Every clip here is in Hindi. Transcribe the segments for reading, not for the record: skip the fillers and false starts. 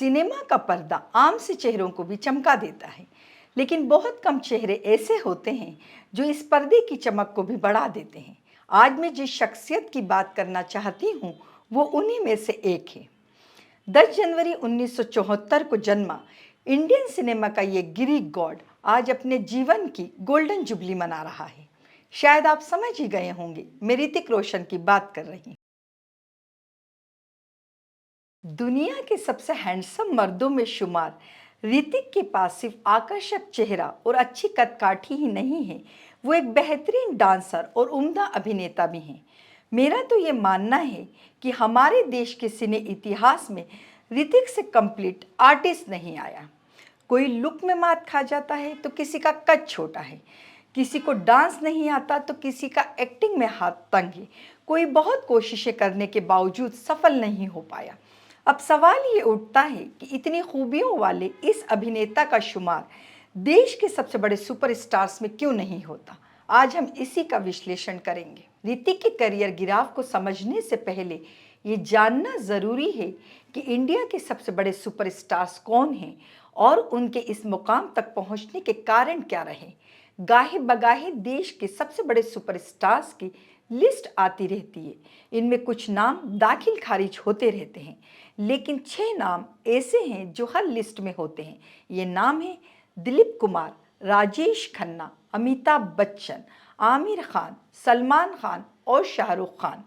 सिनेमा का पर्दा आम से चेहरों को भी चमका देता है, लेकिन बहुत कम चेहरे ऐसे होते हैं जो इस पर्दे की चमक को भी बढ़ा देते हैं। आज मैं जिस शख्सियत की बात करना चाहती हूँ वो उन्हीं में से एक है। 10 जनवरी 1974 को जन्मा इंडियन सिनेमा का ये गिरीक गॉड आज अपने जीवन की गोल्डन जुबली मना रहा है। शायद आप समझ ही गए होंगे, मैं ऋतिक रोशन की बात कर रही हूँ। दुनिया के सबसे हैंडसम मर्दों में शुमार ऋतिक के पास सिर्फ आकर्षक चेहरा और अच्छी कदकाठी ही नहीं है, वो एक बेहतरीन डांसर और उम्दा अभिनेता भी हैं। मेरा तो ये मानना है कि हमारे देश के सिने इतिहास में ऋतिक से कंप्लीट आर्टिस्ट नहीं आया। कोई लुक में मात खा जाता है तो किसी का कद छोटा है, किसी को डांस नहीं आता तो किसी का एक्टिंग में हाथ तंग है, कोई बहुत कोशिशें करने के बावजूद सफल नहीं हो पाया। अब सवाल ये उठता है कि इतनी खूबियों वाले इस अभिनेता का शुमार देश के सबसे बड़े सुपरस्टार्स में क्यों नहीं होता। आज हम इसी का विश्लेषण करेंगे। ऋतिक के करियर गिराव को समझने से पहले ये जानना ज़रूरी है कि इंडिया के सबसे बड़े सुपरस्टार्स कौन हैं और उनके इस मुकाम तक पहुंचने के कारण क्या रहे। गाहे बगाहे देश के सबसे बड़े सुपरस्टार्स की लिस्ट आती रहती है, इनमें कुछ नाम दाखिल खारिज होते रहते हैं, लेकिन 6 नाम ऐसे हैं जो हर लिस्ट में होते हैं। ये नाम है दिलीप कुमार, राजेश खन्ना, अमिताभ बच्चन, आमिर खान, सलमान खान और शाहरुख खान।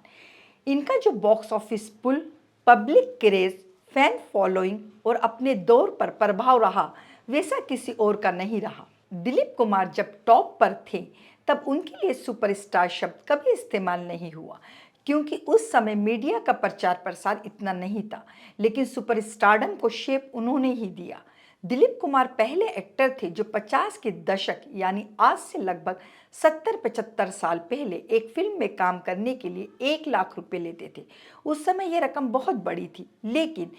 इनका जो बॉक्स ऑफिस पुल, पब्लिक क्रेज, फैन फॉलोइंग और अपने दौर पर प्रभाव रहा वैसा किसी और का नहीं रहा। दिलीप कुमार जब टॉप पर थे तब उनके लिए सुपरस्टार शब्द कभी इस्तेमाल नहीं हुआ, क्योंकि उस समय मीडिया का प्रचार प्रसार इतना नहीं था, लेकिन सुपरस्टारडम को शेप उन्होंने ही दिया। दिलीप कुमार पहले एक्टर थे जो 50 के दशक यानी आज से लगभग 70-75 साल पहले एक फिल्म में काम करने के लिए 1 लाख रुपए लेते थे। उस समय यह रकम बहुत बड़ी थी, लेकिन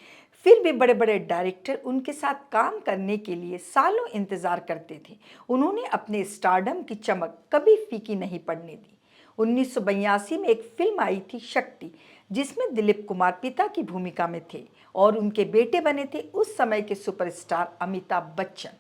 फिर भी बड़े बड़े डायरेक्टर उनके साथ काम करने के लिए सालों इंतजार करते थे। उन्होंने अपने स्टारडम की चमक कभी फीकी नहीं पड़ने दी। 1982 में एक फिल्म आई थी शक्ति, जिसमें दिलीप कुमार पिता की भूमिका में थे और उनके बेटे बने थे उस समय के सुपरस्टार अमिताभ बच्चन।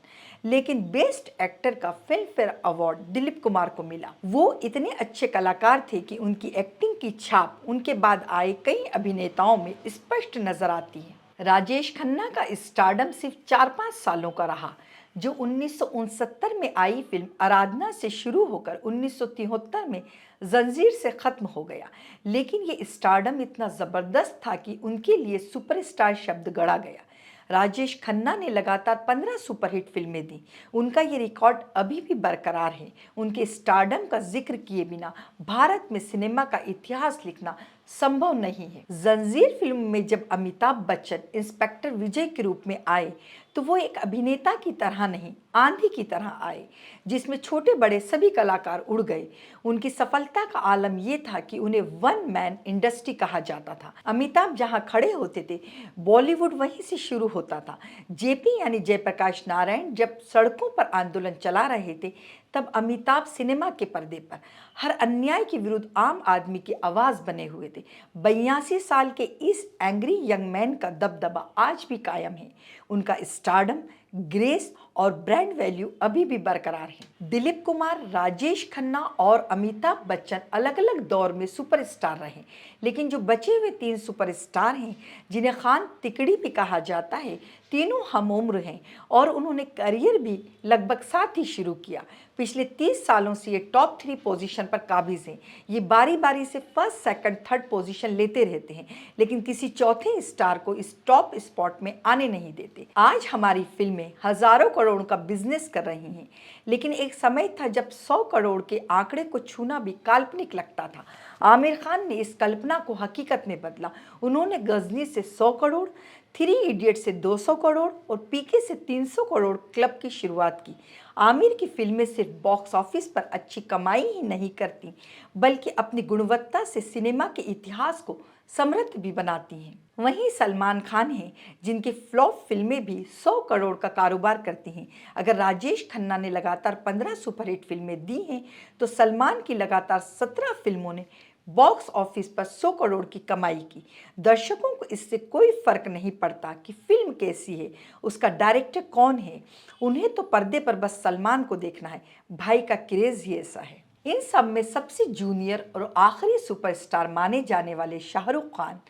लेकिन बेस्ट एक्टर का film fair award Dilip Kumar को मिला। वो इतने अच्छे कलाकार थे कि उनकी एक्टिंग की छाप उनके बाद आए कई अभिनेताओं में स्पष्ट नजर आती है। राजेश खन्ना का स्टारडम सिर्फ 4-5 सालों का रहा, जो 1969 में आई फिल्म आराधना से शुरू होकर 1973 में जंजीर से खत्म हो गया। लेकिन ये स्टारडम इतना ज़बरदस्त था कि उनके लिए सुपरस्टार शब्द गढ़ा गया। राजेश खन्ना ने लगातार 15 सुपरहिट फिल्में दी। उनका ये रिकॉर्ड अभी भी बरकरार है। उनके स्टारडम का जिक्र किए बिना भारत में सिनेमा का इतिहास लिखना संभव नहीं है। जंजीर फिल्म में जब अमिताभ बच्चन इंस्पेक्टर विजय के रूप में आए तो वो एक अभिनेता की तरह नहीं, आंधी की तरह आए, जिसमें छोटे बड़े सभी कलाकार उड़ गए। उनकी सफलता का आलम यह था कि उन्हें वन मैन इंडस्ट्री कहा जाता था। अमिताभ जहां खड़े होते थे बॉलीवुड वहीं से शुरू होता था। जेपी यानी जयप्रकाश नारायण जब सड़कों पर आंदोलन चला रहे थे तब अमिताभ सिनेमा के पर्दे पर हर अन्याय के विरुद्ध आम आदमी की आवाज़ बने हुए थे। 82 साल के इस एंग्री यंग मैन का दबदबा आज भी कायम है। उनका स्टारडम, ग्रेस और ब्रांड वैल्यू अभी भी बरकरार है। दिलीप कुमार, राजेश खन्ना और अमिताभ बच्चन अलग अलग दौर में सुपरस्टार रहे, लेकिन जो बचे हुए 3 सुपरस्टार हैं जिन्हें खान तिकड़ी भी कहा जाता है, तीनों हम उम्र हैं और उन्होंने करियर भी लगभग साथ ही शुरू किया। पिछले 30 सालों से ये टॉप 3 पोजीशन पर काबिज हैं। ये बारी बारी से फर्स्ट, सेकंड, थर्ड पोजीशन लेते रहते हैं, लेकिन किसी चौथे स्टार को इस टॉप स्पॉट में आने नहीं देते। आज हमारी फिल्में हजारों करोड़ का बिजनेस कर रही हैं, लेकिन एक समय था जब 100 करोड़ के आंकड़े को छूना भी काल्पनिक लगता था। आमिर खान ने इस कल्पना को हकीकत में बदला। उन्होंने गजनी से 100 करोड़, 3 इडियट से 200 करोड़ और पीके से 300 करोड़ क्लब की शुरुआत की। आमिर की फिल्में सिर्फ बॉक्स ऑफिस पर अच्छी कमाई ही नहीं करती, बल्कि अपनी गुणवत्ता से सिनेमा के इतिहास को समृद्ध भी बनाती हैं। वहीं सलमान खान हैं, जिनकी फ्लॉप फिल्में भी 100 करोड़ का कारोबार करती हैं। अगर राजेश खन्ना ने लगातार 15 सुपरहिट फिल्में दी हैं, तो सलमान की लगातार 17 फिल्मों ने बॉक्स ऑफिस पर 100 करोड़ की कमाई की। दर्शकों को इससे कोई फर्क नहीं पड़ता कि फिल्म कैसी है, उसका डायरेक्टर कौन है। उन्हें तो पर्दे पर बस सलमान को देखना है। भाई का क्रेज ही ऐसा है। इन सब में सबसे जूनियर और आखिरी सुपरस्टार माने जाने वाले शाहरुख खान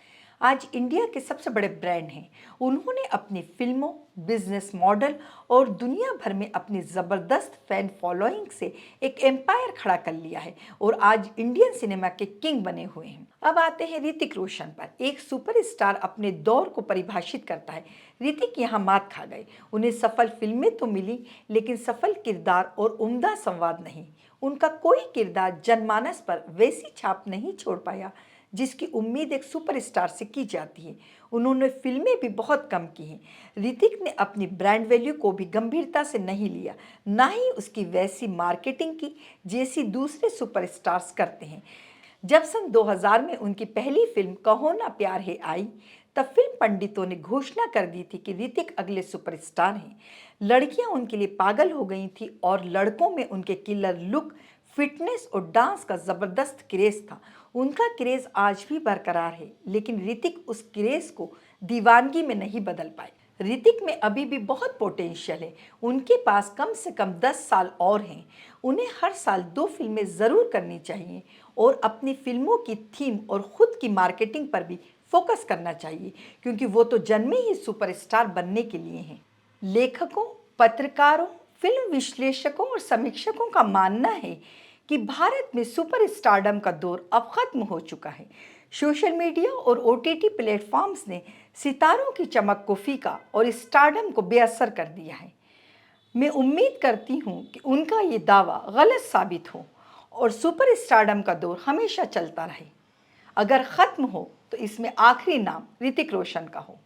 आज इंडिया के सबसे बड़े ब्रांड हैं। उन्होंने अपनी फिल्मों, बिजनेस मॉडल और दुनिया भर में अपनी ज़बरदस्त फैन फॉलोइंग से एक एम्पायर खड़ा कर लिया है और आज इंडियन सिनेमा के किंग बने हुए हैं। अब आते हैं ऋतिक रोशन पर। एक सुपरस्टार अपने दौर को परिभाषित करता है। ऋतिक यहाँ मात खा गए। उन्हें सफल फिल्में तो मिली, लेकिन सफल किरदार और उम्दा संवाद नहीं। उनका कोई किरदार जनमानस पर वैसी छाप नहीं छोड़ पाया जिसकी उम्मीद एक सुपरस्टार से की जाती है। उन्होंने फिल्में भी बहुत कम की हैं। ऋतिक ने अपनी ब्रांड वैल्यू को भी गंभीरता से नहीं लिया, ना ही उसकी वैसी मार्केटिंग की जैसी दूसरे सुपरस्टार्स करते हैं। जब सन 2000 में उनकी पहली फिल्म कहो ना प्यार है आई, तब फिल्म पंडितों ने घोषणा कर दी थी कि ऋतिक अगले सुपरस्टार हैं। लड़कियां उनके लिए पागल हो गई थी और लड़कों में उनके किलर लुक, फिटनेस और डांस का ज़बरदस्त क्रेज़ था। उनका क्रेज़ आज भी बरकरार है, लेकिन ऋतिक उस क्रेज़ को दीवानगी में नहीं बदल पाए। ऋतिक में अभी भी बहुत पोटेंशियल है। उनके पास कम से कम 10 साल और हैं। उन्हें हर साल 2 फिल्में ज़रूर करनी चाहिए और अपनी फिल्मों की थीम और ख़ुद की मार्केटिंग पर भी फोकस करना चाहिए, क्योंकि वो तो जन्मे ही सुपरस्टार बनने के लिए हैं। लेखकों, पत्रकारों, फिल्म विश्लेषकों और समीक्षकों का मानना है कि भारत में सुपर स्टारडम का दौर अब खत्म हो चुका है। सोशल मीडिया और ओटीटी प्लेटफॉर्म्स ने सितारों की चमक को फीका और स्टारडम को बेअसर कर दिया है। मैं उम्मीद करती हूँ कि उनका ये दावा गलत साबित हो और सुपर स्टारडम का दौर हमेशा चलता रहे। अगर ख़त्म हो तो इसमें आखिरी नाम ऋतिक रोशन का हो।